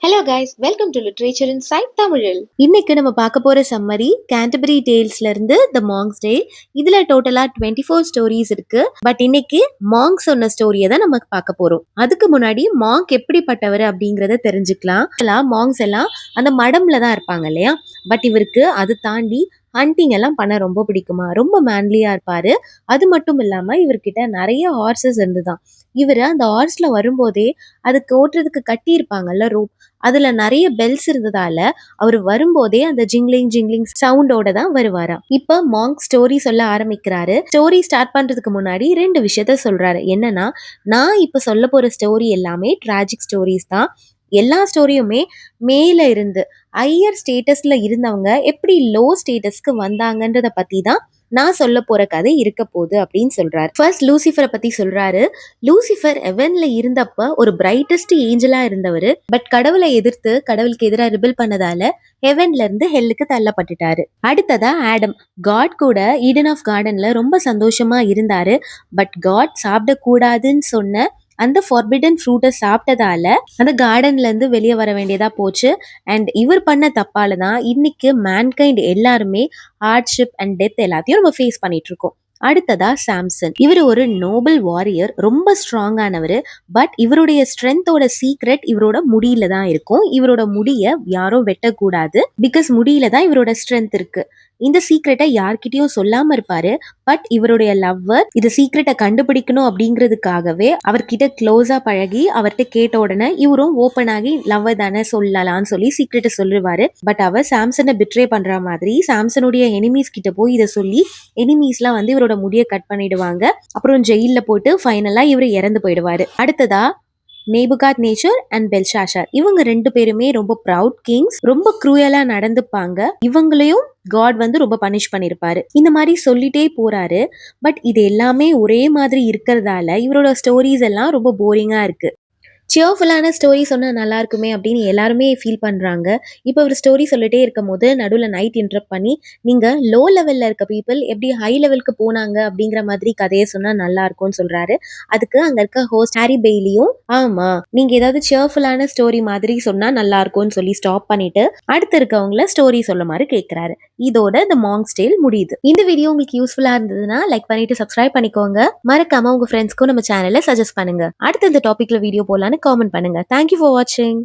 Hello guys, welcome to literature inside தமிழில். இன்னைக்கு நம்ம பார்க்க போற சம்மரி கேண்டபரி டேல்ஸ்ல இருந்து த மாங்ஸ் டேல். இதுல டோட்டலா 24 ஸ்டோரிஸ் இருக்கு. பட் இன்னைக்கு மாங்க் சொன்ன ஸ்டோரியை தான் நம்ம பார்க்க போறோம். அதுக்கு முன்னாடி மாங்க் எப்படிப்பட்டவர் அப்படிங்கறத தெரிஞ்சுக்கலாம். மாங்ஸ் எல்லாம் அந்த மடம்ல தான் இருப்பாங்க இல்லையா? பட் இவருக்கு அது தாண்டி ஹண்டிங் எல்லாம் பண்ண ரொம்ப பிடிக்குமா, ரொம்ப மேன்லியா இருப்பாரு. அது மட்டும் இல்லாம இவர்கிட்ட நிறைய ஹார்சஸ் இருந்துதான். இவரு அந்த ஹார்ஸ்ல வரும்போதே அதுக்கு ஓட்டுறதுக்கு கட்டி இருப்பாங்கல்ல ரோப், அதுல நிறைய பெல்ஸ் இருந்ததால அவர் வரும்போதே அந்த ஜிங்லிங் ஜிங்லிங் சவுண்டோட தான் வருவாராம். இப்ப மாங்க் ஸ்டோரி சொல்ல ஆரம்பிக்கிறாரு. ஸ்டோரி ஸ்டார்ட் பண்றதுக்கு முன்னாடி 2 விஷயத்த சொல்றாரு. என்னன்னா, நான் இப்ப சொல்ல போற ஸ்டோரி எல்லாமே டிராஜிக் ஸ்டோரிஸ் தான். எல்லா ஸ்டோரியுமே மேல இருந்து ஹையர் ஸ்டேட்டஸ்ல இருந்தவங்க எப்படி லோ ஸ்டேட்டஸ்க்கு வந்தாங்கன்றத பத்தி தான் நான் சொல்ல போற கதை இருக்க போகுது அப்படின்னு சொல்றாரு. ஃபர்ஸ்ட் லூசிஃபரை பத்தி சொல்றாரு. லூசிஃபர் ஹெவன்ல இருந்தப்ப ஒரு பிரைட்டஸ்ட் ஏஞ்சலா இருந்தவர். பட் கடவுளை எதிர்த்து கடவுளுக்கு எதிராக ரிபல் பண்ணதால ஹெவன்ல இருந்து ஹெல்லுக்கு தள்ளப்பட்டுட்டாரு. அடுத்ததா ஆடம். காட் கூட ஈடன் ஆஃப் கார்டன்ல ரொம்ப சந்தோஷமா இருந்தாரு. பட் காட் சாப்பிடக்கூடாதுன்னு சொன்ன அந்த ஃபார்பிடன் ஃப்ரூட்டை சாப்பிட்டதால அந்த கார்டன்ல இருந்து வெளியே வர வேண்டியதா போச்சு. அண்ட் இவர் பண்ண தப்பால தான் இன்னைக்கு மேன்கைண்ட் எல்லாருமே ஹார்ட்ஷிப் அண்ட் டெத் எல்லாத்தையும் நம்ம ஃபேஸ் பண்ணிட்டு இருக்கோம். அடுத்ததா சாம்சன். இவர் ஒரு நோபல் வாரியர், ரொம்ப ஸ்ட்ராங்கானவர். பட் இவருடைய ஸ்ட்ரென்த்தோட சீக்ரெட் இவரோட முடியில தான் இருக்கும். இவரோட முடிய யாரும் வெட்டக்கூடாது. பிகாஸ் முடியில தான் இவரோட ஸ்ட்ரென்த் இருக்கு. இந்த சீக்ரெட்டை யார்கிட்டயும் சொல்லாம இருப்பாரு. பட் இவருடைய லவ்வர் இது சீக்ரெட்டை கண்டுபிடிக்கணும் அப்படிங்கிறதுக்காகவே அவர்கிட்ட க்ளோஸா பழகி அவர்கிட்ட கேட்ட உடனே இவரும் ஓப்பன் ஆகி லவ்வர் தானே சொல்லலாம்னு சொல்லி சீக்ரெட்டை சொல்லுவாரு. பட் அவர் சாம்சனை பிட்ரே பண்ற மாதிரி சாம்சனுடைய எனிமீஸ் கிட்ட போய் இதை சொல்லி எனிமீஸ்லாம் வந்து இவரோட முடியை கட் பண்ணிடுவாங்க. அப்புறம் ஜெயில போட்டு ஃபைனலா இவர் இறந்து போயிடுவாரு. அடுத்ததா நேபுகாத் நேச்சர் அண்ட் பெல்ஷாஷர். இவங்க 2 பேருமே ரொம்ப ப்ரவுட் கிங்ஸ், ரொம்ப க்ரூயலா நடந்துப்பாங்க. இவங்களையும் காட் வந்து ரொம்ப பனிஷ் பண்ணிருப்பாரு. இந்த மாதிரி சொல்லிட்டே போறாரு. பட் இது எல்லாமே ஒரே மாதிரி இருக்கிறதால இவரோட ஸ்டோரிஸ் எல்லாம் ரொம்ப போரிங்கா இருக்கு. சியர்ஃபுல்லான ஸ்டோரி சொன்னா நல்லா இருக்குமே அப்படின்னு எல்லாருமே ஃபீல் பண்றாங்க. இப்போ ஒரு ஸ்டோரி சொல்லிட்டே இருக்கும் போது நடுவில் நைட் இன்டரப்ட் பண்ணி நீங்க லோ லெவல்ல இருக்க பீப்புள் எப்படி ஹை லெவலுக்கு போனாங்க அப்படிங்கிற மாதிரி கதையை சொன்னா நல்லா இருக்கும்னு சொல்றாரு. அதுக்கு அங்க இருக்க ஹோஸ்ட் ஹாரி பெய்லியும் ஆமா நீங்க ஏதாவது சியர்ஃபுல்லான ஸ்டோரி மாதிரி சொன்னா நல்லா இருக்கும்னு சொல்லி ஸ்டாப் பண்ணிட்டு அடுத்து இருக்கவங்கள ஸ்டோரி சொல்ல மாதிரி கேட்கிறாரு. இதோட த மாங்க்ஸ் டேல் முடியுது. இந்த வீடியோ உங்களுக்கு யூஸ்ஃபுல்லா இருந்ததுன்னா லைக் பண்ணிட்டு சப்ஸ்கிரைப் பண்ணிக்கோங்க. மறக்காம உங்க ஃப்ரெண்ட்ஸ்க்கும் நம்ம சேனலை சஜஸ்ட் பண்ணுங்க. அடுத்த இந்த டாபிக்ல வீடியோ போலான்னு காமெண்ட் பண்ணுங்க. தேங்க்யூ ஃபார் வாட்சிங்.